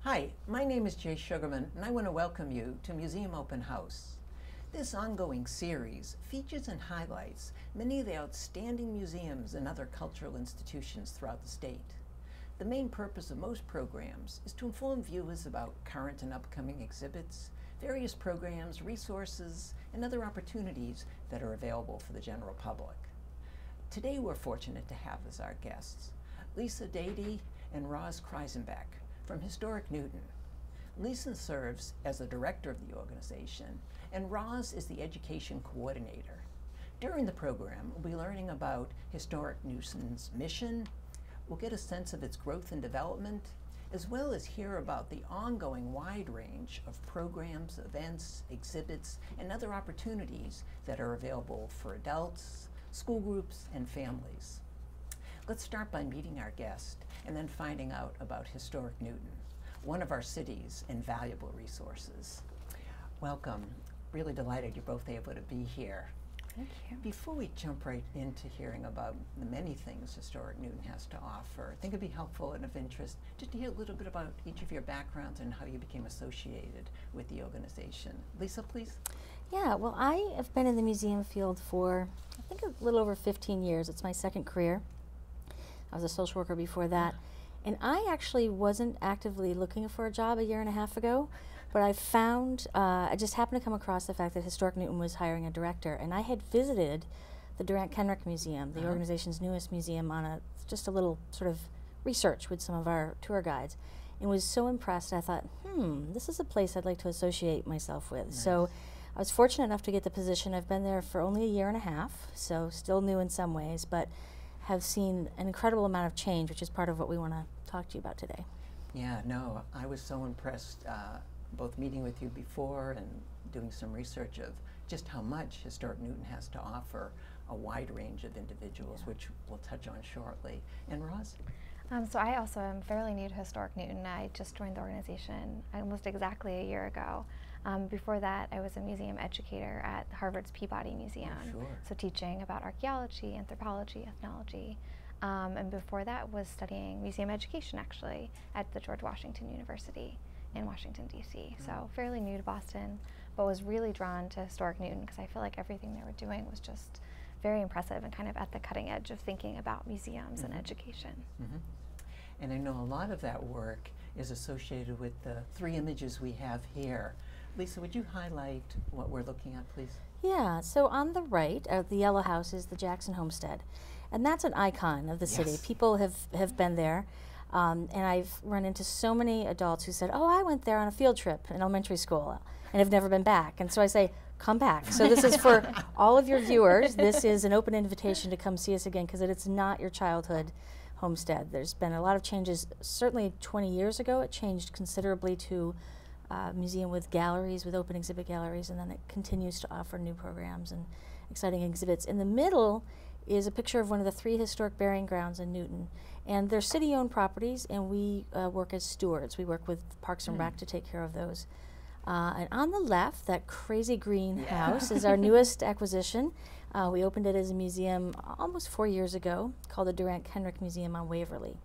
Hi, my name is Jay Sugarman, and I want to welcome you to Museum Open House. This ongoing series features and highlights many of the outstanding museums and other cultural institutions throughout the state. The main purpose of most programs is to inform viewers about current and upcoming exhibits, various programs, resources, and other opportunities that are available for the general public. Today we're fortunate to have as our guests Lisa Dady and Kreizenbeck from Historic Newton. Lisa serves as the director of the organization, and Roz is the education coordinator. During the program, we'll be learning about Historic Newton's mission. We'll get a sense of its growth and development, as well as hear about the ongoing wide range of programs, events, exhibits, and other opportunities that are available for adults, school groups, and families. Let's start by meeting our guest and then finding out about Historic Newton, one of our city's invaluable resources. Welcome. Really delighted you're both able to be here. Thank you. Before we jump right into hearing about the many things Historic Newton has to offer, I think it'd be helpful and of interest just to hear a little bit about each of your backgrounds and how you became associated with the organization. Lisa, please. Yeah, well, I have been in the museum field for, I think, a little over 15 years. It's my second career. I was a social worker before that. And I actually wasn't actively looking for a job a year and a half ago, but I found, I just happened to come across the fact that Historic Newton was hiring a director, and I had visited the Durant Kenrick Museum, the organization's newest museum, on just a little sort of research with some of our tour guides, and was so impressed. I thought, this is a place I'd like to associate myself with. Nice. So I was fortunate enough to get the position. I've been there for only a year and a half, so still new in some ways, but have seen an incredible amount of change, which is part of what we want to talk to you about today. Yeah, no, I was so impressed both meeting with you before and doing some research of just how much Historic Newton has to offer a wide range of individuals, which we'll touch on shortly. And Roz? So I also am fairly new to Historic Newton. I just joined the organization almost exactly a year ago. Before that, I was a museum educator at Harvard's Peabody Museum. Oh, sure. So teaching about archaeology, anthropology, ethnology. And before that was studying museum education, actually, at the George Washington University in Washington, D.C. So fairly new to Boston, but was really drawn to Historic Newton because I feel like everything they were doing was just very impressive and kind of at the cutting edge of thinking about museums and education. And I know a lot of that work is associated with the three images we have here. Lisa, would you highlight what we're looking at, please? Yeah, so on the right, the yellow house is the Jackson Homestead. And that's an icon of the city. People have been there. And I've run into so many adults who said, oh, I went there on a field trip in elementary school and have never been back. And so I say, come back. So this is for all of your viewers. This is an open invitation to come see us again because it's not your childhood homestead. There's been a lot of changes. Certainly 20 years ago, it changed considerably to a museum with galleries, with open exhibit galleries, and then it continues to offer new programs and exciting exhibits. In the middle is a picture of one of the three historic burying grounds in Newton. And they're city-owned properties, and we work as stewards. We work with Parks and Rec to take care of those. And on the left, that crazy green house is our newest acquisition. We opened it as a museum almost 4 years ago, called the Durant Kenrick Museum on Waverly.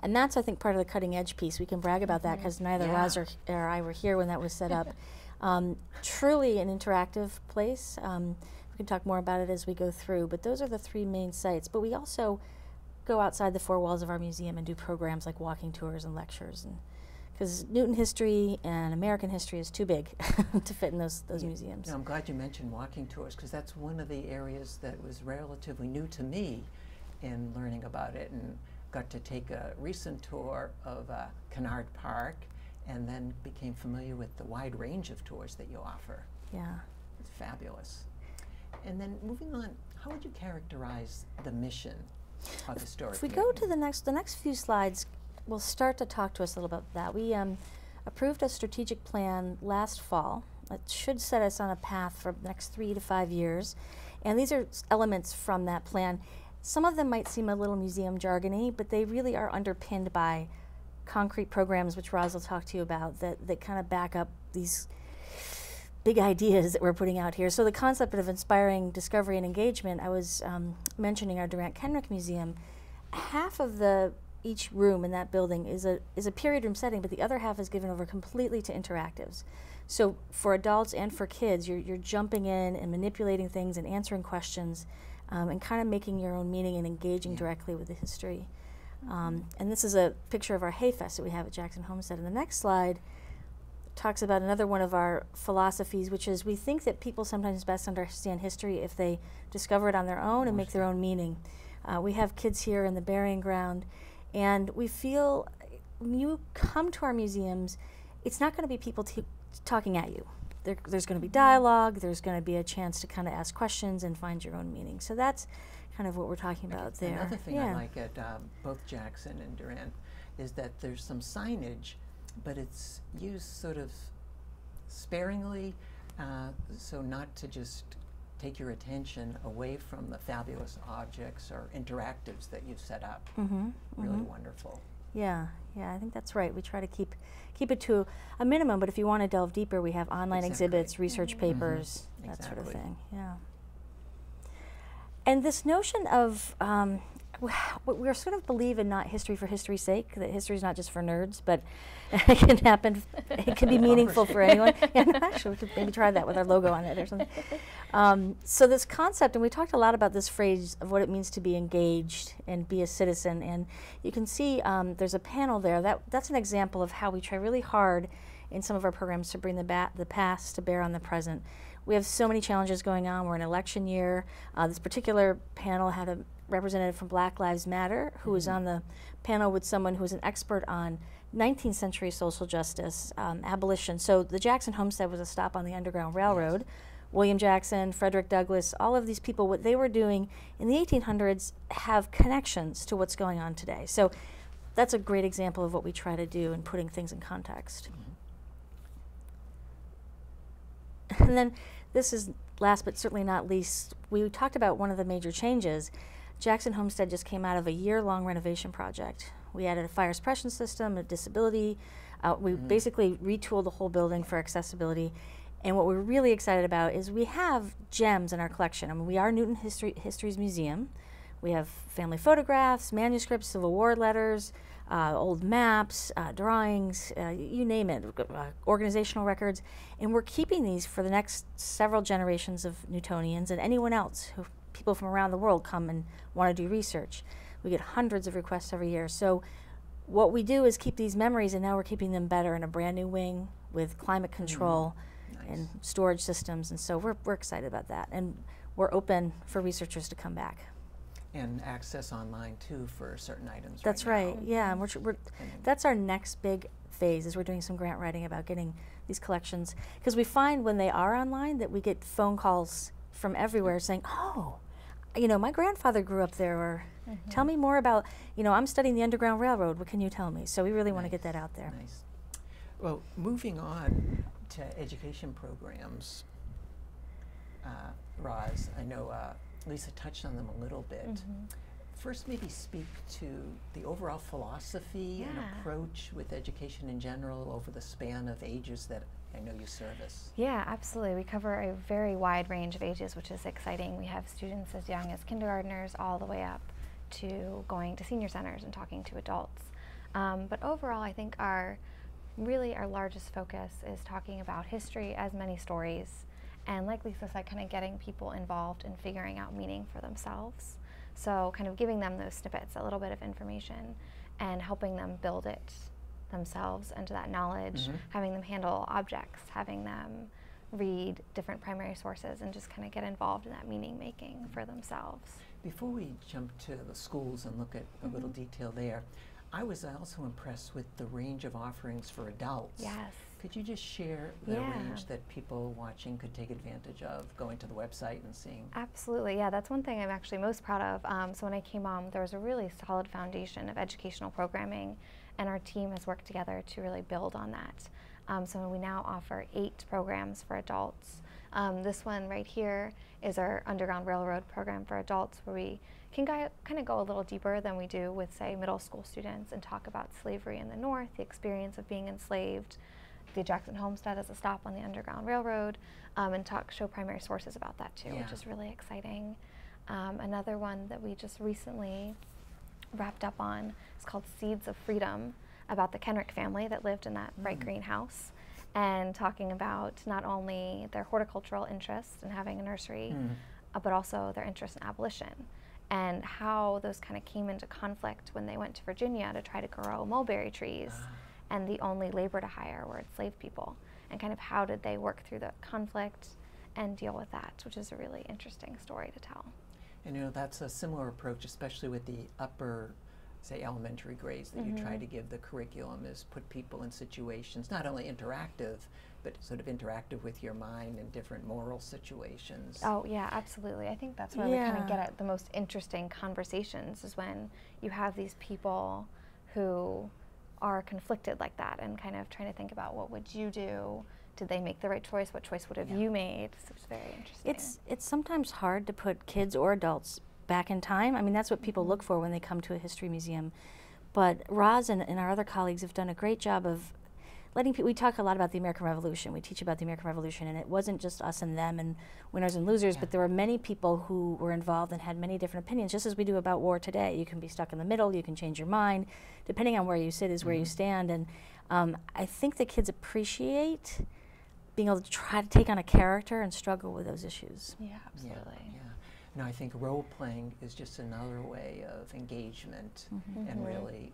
And that's, I think, part of the cutting-edge piece. We can brag about that because neither Roz or I were here when that was set up. Truly an interactive place. We can talk more about it as we go through, but those are the three main sites. But we also go outside the four walls of our museum and do programs like walking tours and lectures, and because Newton history and American history is too big to fit in those museums. No, I'm glad you mentioned walking tours because that's one of the areas that was relatively new to me in learning about it, and got to take a recent tour of Kennard Park and then became familiar with the wide range of tours that you offer. Yeah. It's fabulous. And then moving on, how would you characterize the mission of Historic If we Newton? go to the next few slides, we'll start to talk to us a little about that. We approved a strategic plan last fall. It should set us on a path for the next 3 to 5 years. And these are elements from that plan. Some of them might seem a little museum jargony, but they really are underpinned by concrete programs, which Roz will talk to you about, that kind of back up these big ideas that we're putting out here. So the concept of inspiring discovery and engagement, I was mentioning our Durant Kenrick Museum. Half of the each room in that building is a period room setting, but the other half is given over completely to interactives. So for adults and for kids, you're jumping in and manipulating things and answering questions, and kind of making your own meaning and engaging directly with the history. And this is a picture of our Hayfest that we have at Jackson Homestead. And the next slide talks about another one of our philosophies, which is we think that people sometimes best understand history if they discover it on their own and make their own meaning. We have kids here in the burying ground, and we feel when you come to our museums, it's not going to be people talking at you. There's going to be dialogue, there's going to be a chance to kind of ask questions and find your own meaning. So that's kind of what we're talking about there. Another thing I like at both Jackson and Durant is that there's some signage, but it's used sort of sparingly, so not to just take your attention away from the fabulous objects or interactives that you've set up. Really wonderful. Yeah, I think that's right. We try to keep it to a minimum, but if you want to delve deeper, we have online exhibits, research papers, that sort of thing. Yeah. And this notion of we sort of believe in not history for history's sake, that history is not just for nerds, but it can happen, it can be meaningful for anyone. Yeah, no, actually, we could maybe try that with our logo on it or something. So this concept, and we talked a lot about this phrase of what it means to be engaged and be a citizen, and you can see there's a panel there. That's an example of how we try really hard in some of our programs to bring the past to bear on the present. We have so many challenges going on. We're in election year. This particular panel had a representative from Black Lives Matter who was on the panel with someone who was an expert on 19th century social justice, abolition. So the Jackson Homestead was a stop on the Underground Railroad. William Jackson, Frederick Douglass, all of these people, what they were doing in the 1800s have connections to what's going on today. So that's a great example of what we try to do in putting things in context. And then this is last but certainly not least, we talked about one of the major changes. Jackson Homestead just came out of a year-long renovation project. We added a fire suppression system, a disability. We basically retooled the whole building for accessibility. And what we're really excited about is we have gems in our collection. I mean, we are Newton History's Museum. We have family photographs, manuscripts, Civil War letters, old maps, drawings, you name it, organizational records. And we're keeping these for the next several generations of Newtonians and anyone else who people from around the world come and want to do research. We get hundreds of requests every year. So what we do is keep these memories, and now we're keeping them better in a brand new wing with climate control and storage systems. And so we're excited about that. And we're open for researchers to come back. And access online too for certain items. That's right. Yeah, and that's our next big phase, is we're doing some grant writing about getting these collections, because we find when they are online that we get phone calls from everywhere saying, oh, you know, my grandfather grew up there, or tell me more about, you know, I'm studying the Underground Railroad, what can you tell me? So we really want to get that out there. Nice. Well, moving on to education programs, Roz, I know Lisa touched on them a little bit. First, maybe speak to the overall philosophy and approach with education in general over the span of ages that I know you service. Yeah, absolutely. We cover a very wide range of ages, which is exciting. We have students as young as kindergartners all the way up to going to senior centers and talking to adults. But overall, I think our largest focus is talking about history as many stories, and like Lisa said, kind of getting people involved in figuring out meaning for themselves. So kind of giving them those snippets, a little bit of information, and helping them build it themselves into that knowledge, having them handle objects, having them read different primary sources, and just kind of get involved in that meaning making for themselves. Before we jump to the schools and look at a little detail there, I was also impressed with the range of offerings for adults. Yes. Could you just share the range that people watching could take advantage of, going to the website and seeing? Absolutely, yeah, that's one thing I'm actually most proud of. So when I came on, there was a really solid foundation of educational programming, and our team has worked together to really build on that. So we now offer 8 programs for adults. This one right here is our Underground Railroad program for adults, where we can kind of go a little deeper than we do with, say, middle school students, and talk about slavery in the North, the experience of being enslaved, the Jackson Homestead as a stop on the Underground Railroad, and show primary sources about that too, which is really exciting. Another one that we just recently wrapped up on is called Seeds of Freedom, about the Kenrick family that lived in that bright green house, and talking about not only their horticultural interest in having a nursery, but also their interest in abolition, and how those kind of came into conflict when they went to Virginia to try to grow mulberry trees, and the only labor to hire were enslaved people, and kind of how did they work through the conflict and deal with that, which is a really interesting story to tell. And you know, that's a similar approach, especially with the upper, say, elementary grades that you try to give the curriculum, is put people in situations, not only interactive, but sort of interactive with your mind in different moral situations. Oh yeah, absolutely. I think that's where we kind of get at the most interesting conversations, is when you have these people who are conflicted like that and kind of trying to think about, what would you do? Did they make the right choice? What choice would have you made? So it's very interesting. It's sometimes hard to put kids or adults back in time. I mean, that's what people look for when they come to a history museum. But Roz and our other colleagues have done a great job of letting people, we talk a lot about the American Revolution. We teach about the American Revolution, and it wasn't just us and them and winners and losers, but there were many people who were involved and had many different opinions, just as we do about war today. You can be stuck in the middle, you can change your mind. Depending on where you sit is where you stand. And I think the kids appreciate being able to try to take on a character and struggle with those issues. Yeah, absolutely. Yeah. No, I think role-playing is just another way of engagement and really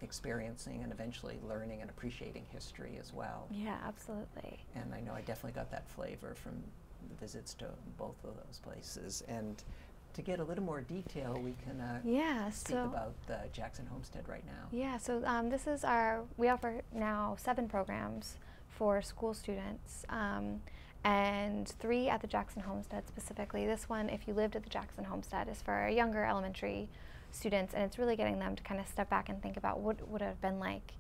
experiencing and eventually learning and appreciating history as well. Yeah, absolutely. And I know I definitely got that flavor from the visits to both of those places. And to get a little more detail, we can speak about the Jackson Homestead right now. Yeah, so this is we offer now 7 programs for school students, and 3 at the Jackson Homestead specifically. This one, if you lived at the Jackson Homestead, is for our younger elementary students, and it's really getting them to kind of step back and think about what would it have been like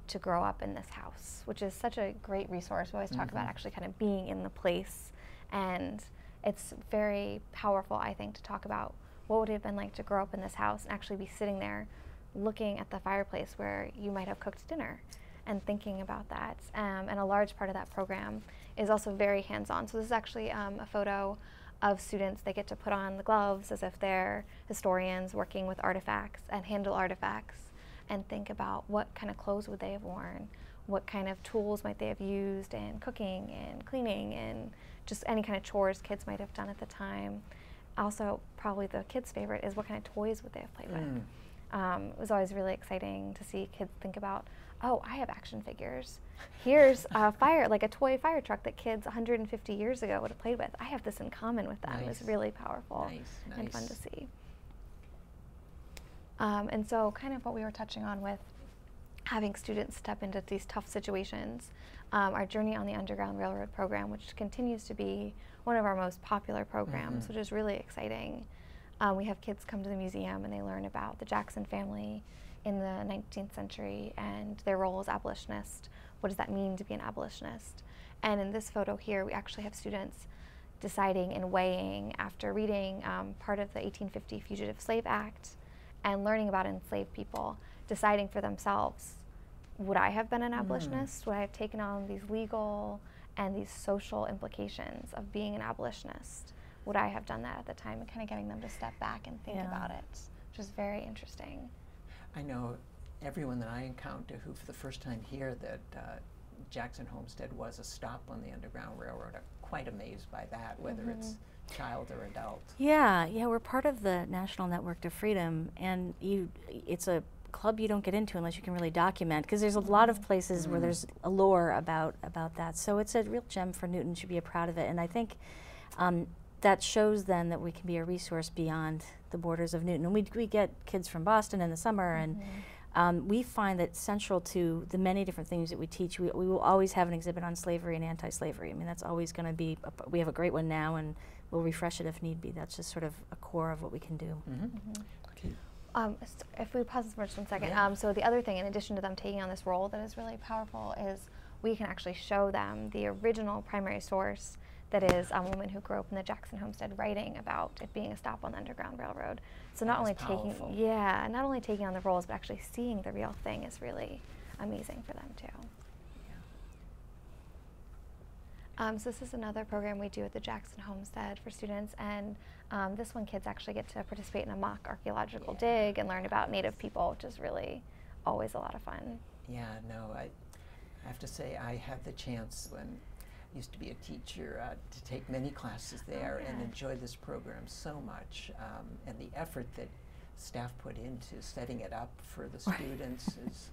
to grow up in this house, which is such a great resource. We always talk about actually kind of being in the place, and it's very powerful, I think, to talk about what would it have been like to grow up in this house and actually be sitting there looking at the fireplace where you might have cooked dinner and thinking about that. And a large part of that program is also very hands-on. So this is actually a photo of students. They get to put on the gloves as if they're historians working with artifacts and handle artifacts and think about what kind of clothes would they have worn, what kind of tools might they have used in cooking and cleaning and just any kind of chores kids might have done at the time. Also, probably the kids' favorite is what kind of toys would they have played with. It was always really exciting to see kids think about, oh, I have action figures. Here's a like a toy fire truck that kids 150 years ago would have played with. I have this in common with them. It was really powerful and fun to see. And so kind of what we were touching on with having students step into these tough situations, our Journey on the Underground Railroad program, which continues to be one of our most popular programs, which is really exciting. We have kids come to the museum and they learn about the Jackson family in the 19th century and their role as abolitionists. What does that mean to be an abolitionist? And in this photo here, we actually have students deciding and weighing, after reading part of the 1850 Fugitive Slave Act and learning about enslaved people, deciding for themselves, would I have been an abolitionist? Would I have taken on these legal and these social implications of being an abolitionist? Would I have done that at the time? And kind of getting them to step back and think about it, which is very interesting. I know everyone that I encounter who for the first time hear that Jackson Homestead was a stop on the Underground Railroad are quite amazed by that, whether it's child or adult. Yeah, we're part of the National Network to Freedom, and it's a club you don't get into unless you can really document, because there's a lot of places where there's a lore about that. So it's a real gem for Newton, should be proud of it. And I think that shows then that we can be a resource beyond the borders of Newton. And we get kids from Boston in the summer, and we find that central to the many different things that we teach, we will always have an exhibit on slavery and anti-slavery. I mean, that's always going to be, we have a great one now, and we'll refresh it if need be. That's just sort of a core of what we can do. Okay. If we pause for just 1 second. So the other thing, in addition to them taking on this role that is really powerful, is we can actually show them the original primary source that is a woman who grew up in the Jackson Homestead writing about it being a stop on the Underground Railroad. So not only taking on the roles, but actually seeing the real thing is really amazing for them too. So this is another program we do at the Jackson Homestead for students, and this one kids actually get to participate in a mock archaeological dig and learn about Native people, which is really always a lot of fun. Yeah, no, I have to say I had the chance when I used to be a teacher to take many classes there and enjoy this program so much, and the effort that staff put into setting it up for the students is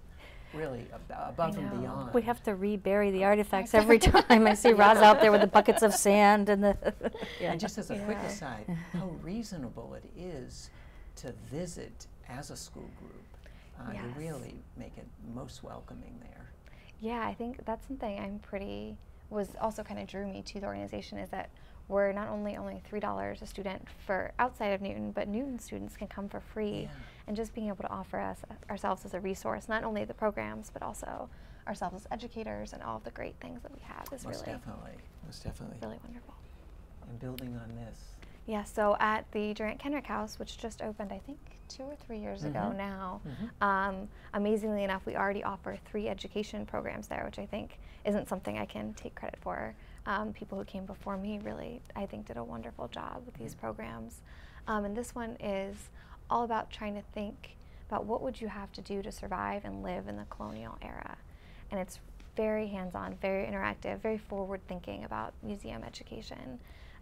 really above and beyond. We have to rebury the artifacts every time. I see Roz out there with the buckets of sand and the. And just as a quick aside, how reasonable it is to visit as a school group. You really make it most welcoming there. Yeah, I think that's something was also kind of drew me to the organization, is that we're not only $3 a student for outside of Newton, but Newton students can come for free. And just being able to offer ourselves as a resource, not only the programs, but also ourselves as educators and all of the great things that we have is most definitely really wonderful. And building on this. Yeah, so at the Durant Kenrick House, which just opened, I think 2 or 3 years ago now, amazingly enough, we already offer 3 education programs there, which I think isn't something I can take credit for. People who came before me really, I think, did a wonderful job with these programs. And this one is all about trying to think about what would you have to do to survive and live in the colonial era. And it's very hands-on, very interactive, very forward-thinking about museum education.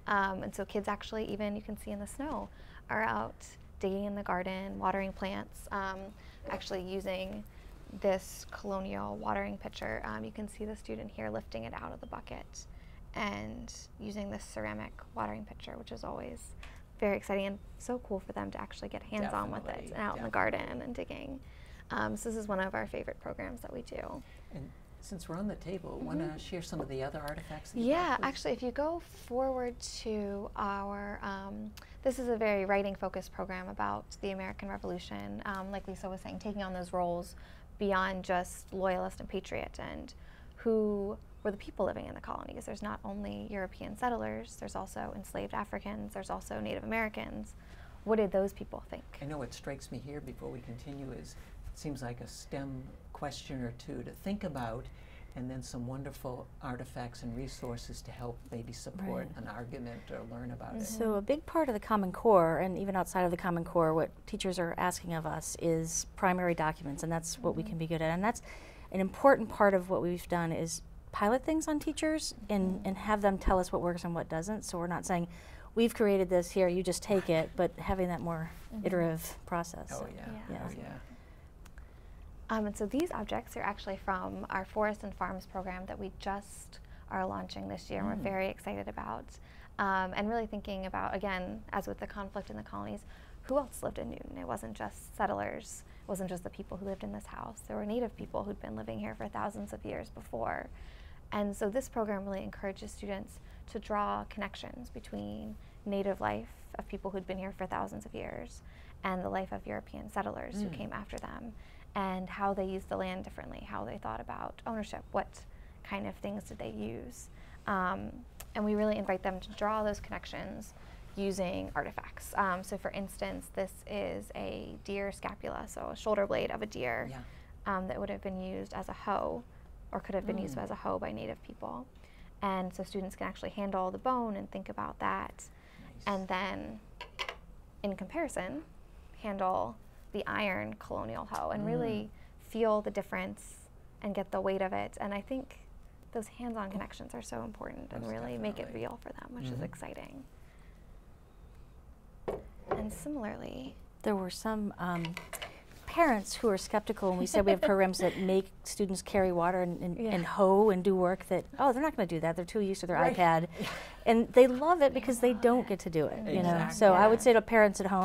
And so kids actually, even you can see in the snow, are out digging in the garden, watering plants, actually using this colonial watering pitcher. You can see the student here lifting it out of the bucket and using this ceramic watering pitcher, which is always very exciting and so cool for them to actually get hands-on with it and out in the garden and digging. So this is one of our favorite programs that we do. And since we're on the table, want to share some of the other artifacts that actually, if you go forward to our, this is a very writing-focused program about the American Revolution, like Lisa was saying, taking on those roles beyond just loyalist and patriot, and who were the people living in the colonies. There's not only European settlers, there's also enslaved Africans, there's also Native Americans. What did those people think? I know what strikes me here before we continue is it seems like a STEM question or two to think about, and then some wonderful artifacts and resources to help maybe support an argument or learn about it. So a big part of the Common Core, and even outside of the Common Core, what teachers are asking of us is primary documents, and that's what we can be good at. And that's an important part of what we've done is pilot things on teachers and have them tell us what works and what doesn't. So we're not saying, we've created this, here, you just take it, but having that more iterative process. Oh yeah, oh yeah. And so these objects are actually from our Forest and Farms program that we just are launching this year and we're very excited about. And really thinking about, again, as with the conflict in the colonies, who else lived in Newton? It wasn't just settlers, it wasn't just the people who lived in this house. There were Native people who'd been living here for thousands of years before. And so this program really encourages students to draw connections between Native life of people who'd been here for thousands of years and the life of European settlers who came after them, and how they used the land differently, how they thought about ownership, what kind of things did they use. And we really invite them to draw those connections using artifacts. So for instance, this is a deer scapula, so a shoulder blade of a deer that would have been used as a hoe, or could have been used as a hoe by Native people. And so students can actually handle the bone and think about that. And then, in comparison, handle the iron colonial hoe and really feel the difference and get the weight of it. And I think those hands-on connections are so important and really make it real for them, which is exciting. And similarly, there were some parents who are skeptical when we said we have programs that make students carry water and hoe and do work that, oh, they're not going to do that. They're too used to their iPad. And they love it because they don't get to do it, you know. So I would say to parents at home,